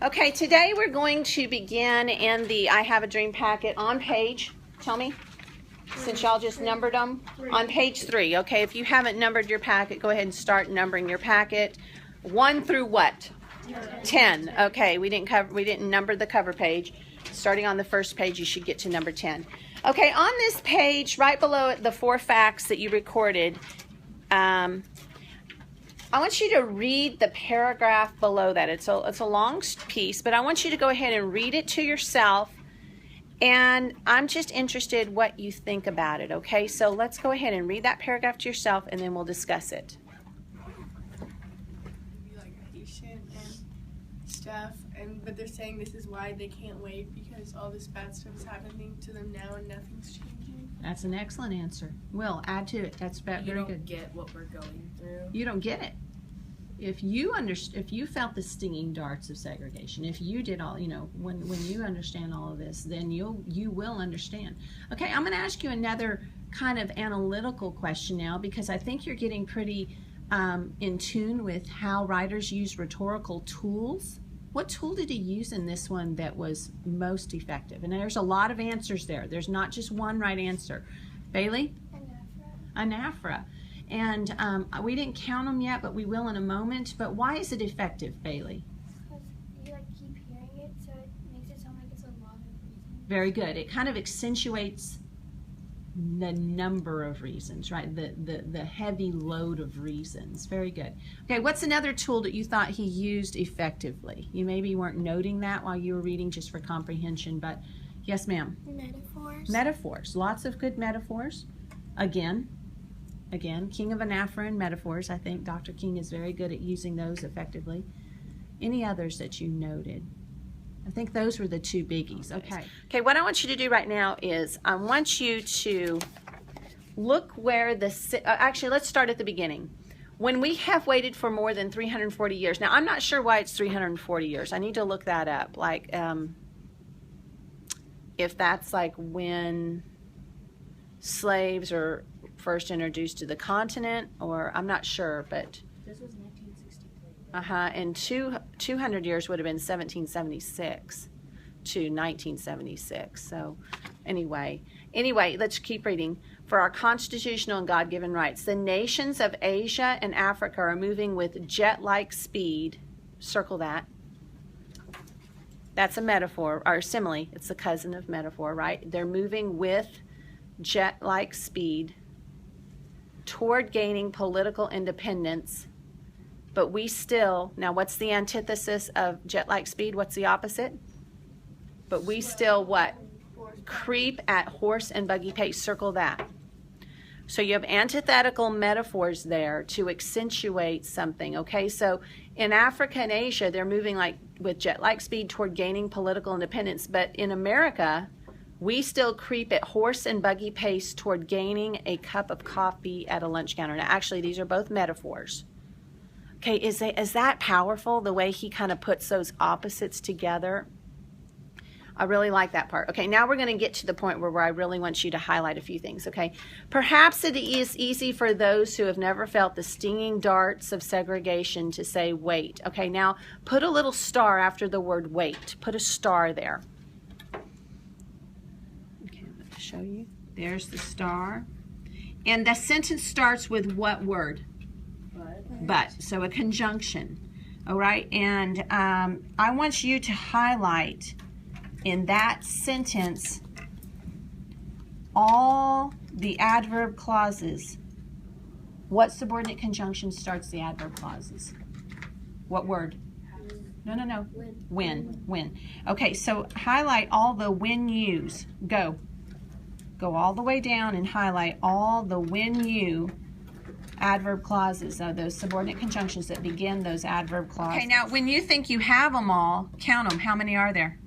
Okay, today we're going to begin in the I Have a Dream packet on page, tell me, since y'all just numbered them, on page 3. Okay, if you haven't numbered your packet, go ahead and start numbering your packet. 1 through what? 10. Okay, we didn't number the cover page. Starting on the first page, you should get to number 10. Okay, on this page, right below it, the 4 facts that you recorded, I want you to read the paragraph below that. It's a long piece, but I want you to go ahead and read it to yourself, and I'm just interested what you think about it, okay? So let's go ahead and read that paragraph to yourself, and then we'll discuss it. Be like patient and stuff, but they're saying this is why they can't wait because all this bad stuff is happening to them now and nothing's changing. That's an excellent answer. Will, add to it. That's very good. You don't get what we're going through. You don't get it. If you felt the stinging darts of segregation, if you did all, when you understand all of this, then you will understand. Okay, I'm going to ask you another kind of analytical question now, because I think you're getting pretty in tune with how writers use rhetorical tools. What tool did he use in this one that was most effective? And there's a lot of answers there. There's not just one right answer. Bailey? Anaphora. And we didn't count them yet, but we will in a moment. But why is it effective, Bailey? Because you keep hearing it, so it makes it sound like it's a lot of reasons. Very good. It kind of accentuates the number of reasons, right? The heavy load of reasons. Very good. Okay, what's another tool that you thought he used effectively? You maybe weren't noting that while you were reading just for comprehension, but yes, ma'am. Metaphors. Metaphors. Lots of good metaphors. Again, King of Anaphora and metaphors. I think Dr. King is very good at using those effectively. Any others that you noted? I think those were the 2 biggies. Okay, what I want you to do right now is I want you to look where actually, let's start at the beginning. When we have waited for more than 340 years. Now, I'm not sure why it's 340 years. I need to look that up. Like, if that's like when slaves are first introduced to the continent, or I'm not sure, but This was 1963. and 200 years would have been 1776 to 1976. So anyway, let's keep reading. For our constitutional and God-given rights, the nations of Asia and Africa are moving with jet-like speed. Circle that. That's a metaphor, or simile. It's the cousin of metaphor, right? They're moving with jet-like speed toward gaining political independence, but we still, now what's the antithesis of jet-like speed? What's the opposite? But we still what? Creep at horse and buggy pace. Circle that. So you have antithetical metaphors there to accentuate something, okay? So in Africa and Asia, they're moving like with jet-like speed toward gaining political independence, but in America, we still creep at horse and buggy pace toward gaining a cup of coffee at a lunch counter. Now, actually, these are both metaphors. Okay, is that powerful, the way he kind of puts those opposites together? I really like that part. Okay, now we're going to get to the point where I really want you to highlight a few things, okay? Perhaps it is easy for those who have never felt the stinging darts of segregation to say, wait. Okay, now put a little star after the word wait. Put a star there. Show you. There's the star. And the sentence starts with what word? But. So a conjunction. All right. And I want you to highlight in that sentence all the adverb clauses. What subordinate conjunction starts the adverb clauses? What word? No. When. Okay. So highlight all the when yous. Go all the way down and highlight all the when you adverb clauses, those subordinate conjunctions that begin those adverb clauses. Okay, now when you think you have them all, count them. How many are there?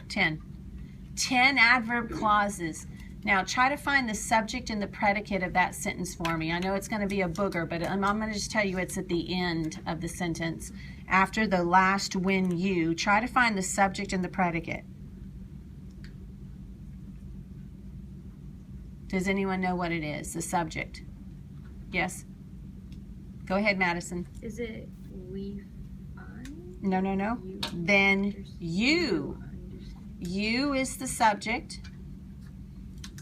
10. 10 adverb clauses. Now try to find the subject and the predicate of that sentence for me. I know it's going to be a booger, but I'm going to just tell you it's at the end of the sentence. After the last when you, try to find the subject and the predicate. Does anyone know what it is, the subject? Yes? Go ahead, Madison. Is it we find? No. Then you. You is the subject.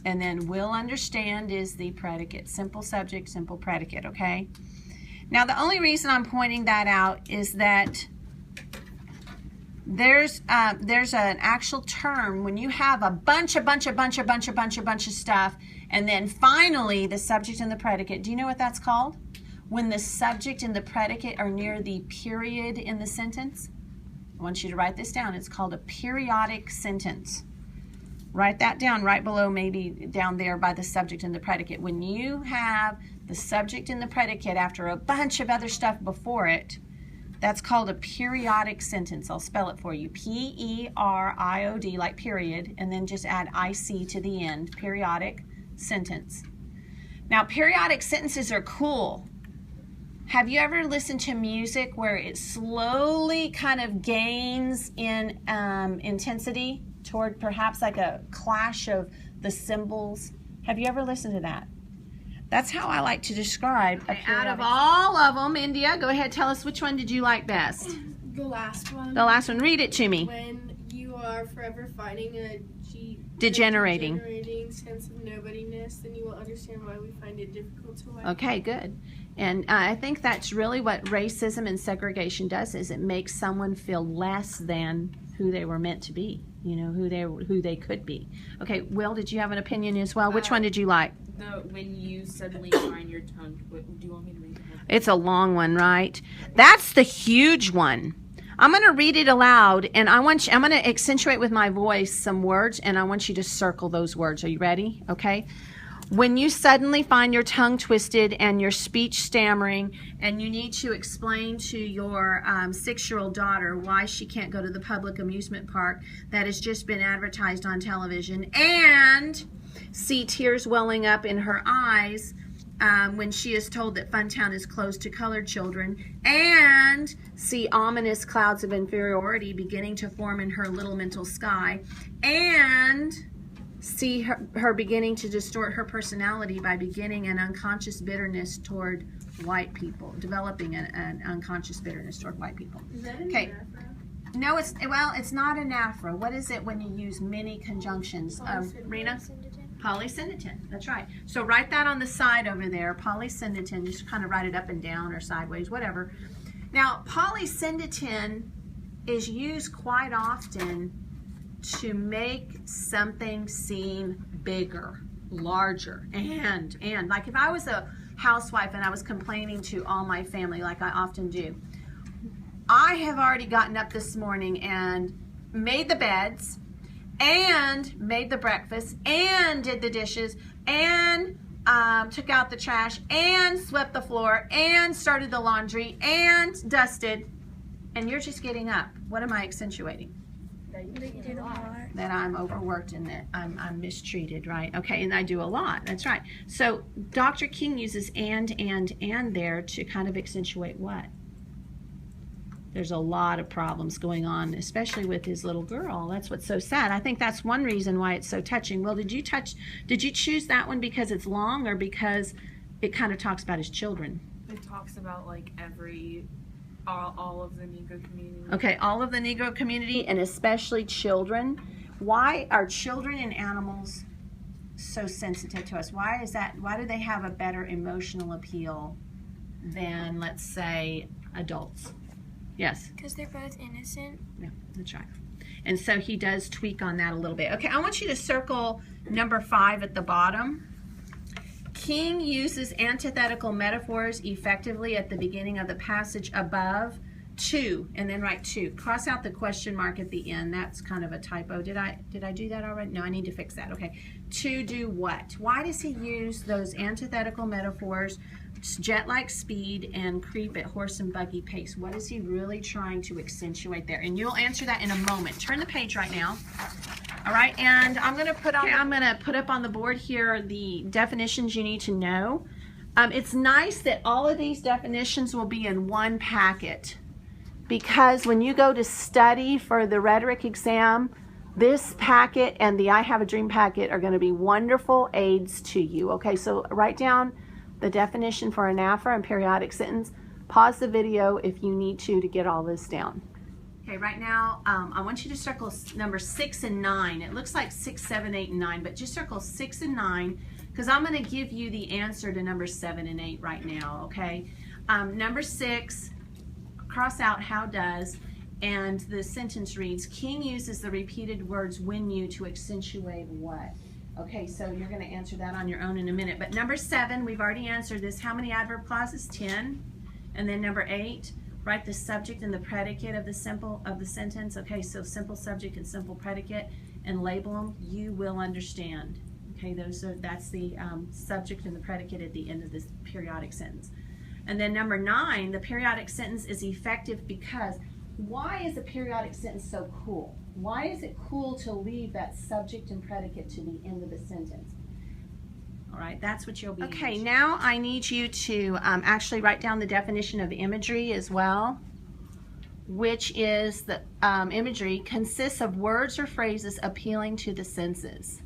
And then will understand is the predicate. Simple subject, simple predicate, okay? Now, the only reason I'm pointing that out is that there's an actual term when you have a bunch of stuff, and then finally the subject and the predicate. Do you know what that's called? When the subject and the predicate are near the period in the sentence. I want you to write this down. It's called a periodic sentence. Write that down right below, maybe down there by the subject and the predicate. When you have the subject and the predicate after a bunch of other stuff before it, that's called a periodic sentence. I'll spell it for you. P-E-R-I-O-D, like period, and then just add I-C to the end. Periodic sentence. Now, periodic sentences are cool. Have you ever listened to music where it slowly kind of gains in intensity toward perhaps like a clash of the cymbals? Have you ever listened to that? That's how I like to describe a periodic. Out of all of them, India, go ahead, tell us which one did you like best? The last one. The last one. Read it to me. When you are forever fighting a degenerating sense of nobodiness, then you will understand why we find it difficult to like. Okay, good. And I think that's really what racism and segregation does, is it makes someone feel less than who they were meant to be, you know, who they could be. Okay, Will, did you have an opinion as well? Which one did you like? When you suddenly find your tongue, do you want me to read it? It's a long one, right? That's the huge one. I'm going to read it aloud, and I'm going to accentuate with my voice some words, and I want you to circle those words. Are you ready? Okay. When you suddenly find your tongue twisted and your speech stammering, and you need to explain to your 6-year-old daughter why she can't go to the public amusement park that has just been advertised on television, and see tears welling up in her eyes when she is told that Funtown is closed to colored children, and see ominous clouds of inferiority beginning to form in her little mental sky, and see her beginning to distort her personality by beginning an unconscious bitterness toward white people, developing an unconscious bitterness toward white people. Is that an Okay. No, it's not an afro. What is it when you use many conjunctions? Rena? Polysyndeton. That's right. So write that on the side over there. Polysyndeton. Just kind of write it up and down or sideways, whatever. Now, polysyndeton is used quite often to make something seem bigger, larger, and like if I was a housewife and I was complaining to all my family, like I often do, I have already gotten up this morning and made the beds and made the breakfast and did the dishes and took out the trash and swept the floor and started the laundry and dusted, and you're just getting up. What am I accentuating? That I'm overworked and that I'm mistreated, right? Okay, and I do a lot. That's right. So Dr. King uses and there to kind of accentuate what? There's a lot of problems going on, especially with his little girl. That's what's so sad. I think that's one reason why it's so touching. Well, did you choose that one because it's long or because it kind of talks about his children? It talks about like all of the Negro community. Okay, all of the Negro community and especially children. Why are children and animals so sensitive to us? Why is that? Why do they have a better emotional appeal than, let's say, adults? Yes? Because they're both innocent. Yeah, that's right. And so he does tweak on that a little bit. Okay, I want you to circle number 5 at the bottom. King uses antithetical metaphors effectively at the beginning of the passage above. To, and then write to. Cross out the question mark at the end. That's kind of a typo. Did I do that already? No, I need to fix that. Okay. To do what? Why does he use those antithetical metaphors, jet-like speed and creep at horse and buggy pace? What is he really trying to accentuate there? And you'll answer that in a moment. Turn the page right now. All right, and I'm going to put up on the board here the definitions you need to know. It's nice that all of these definitions will be in one packet, because when you go to study for the rhetoric exam, this packet and the I Have a Dream packet are going to be wonderful aids to you. Okay, so write down the definition for anaphora and periodic sentence. Pause the video if you need to get all this down. Okay, right now, I want you to circle number 6 and 9. It looks like 6, 7, 8, and 9, but just circle 6 and 9 because I'm going to give you the answer to number 7 and 8 right now, okay? Number 6, cross out how does, and the sentence reads, King uses the repeated words when you to accentuate what? Okay, so you're going to answer that on your own in a minute. But number 7, we've already answered this. How many adverb clauses? 10. And then number 8, write the subject and the predicate of the sentence. Okay, so simple subject and simple predicate, and label them. You will understand. Okay, that's the subject and the predicate at the end of this periodic sentence. And then number 9, the periodic sentence is effective because. Why is a periodic sentence so cool? Why is it cool to leave that subject and predicate to the end of the sentence? All right, that's what you'll be. Okay, now I need you to actually write down the definition of imagery as well, which is the imagery consists of words or phrases appealing to the senses.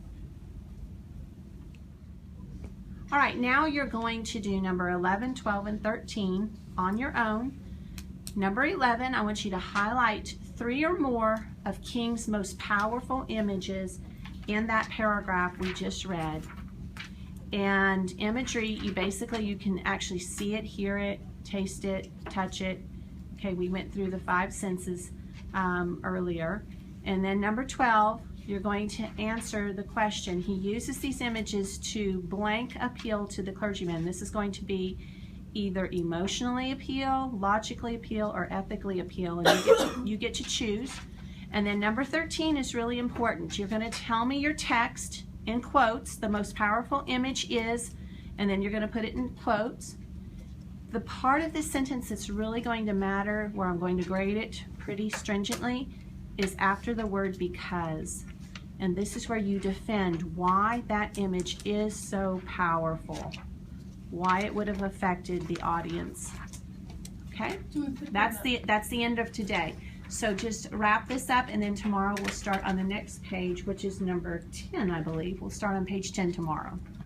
All right, now you're going to do number 11, 12, and 13 on your own. Number 11, I want you to highlight 3 or more of King's most powerful images in that paragraph we just read. And imagery, you can actually see it, hear it, taste it, touch it. Okay, we went through the 5 senses earlier. And then number 12, you're going to answer the question. He uses these images to blank appeal to the clergyman. This is going to be either emotionally appeal, logically appeal, or ethically appeal, and you get to choose. And then number 13 is really important. You're going to tell me your text in quotes. The most powerful image is, and then you're going to put it in quotes. The part of this sentence that's really going to matter, where I'm going to grade it pretty stringently, is after the word because. And this is where you defend why that image is so powerful, why it would have affected the audience. Okay? That's the end of today. So just wrap this up, and then tomorrow we'll start on the next page, which is number 10, I believe. We'll start on page 10 tomorrow.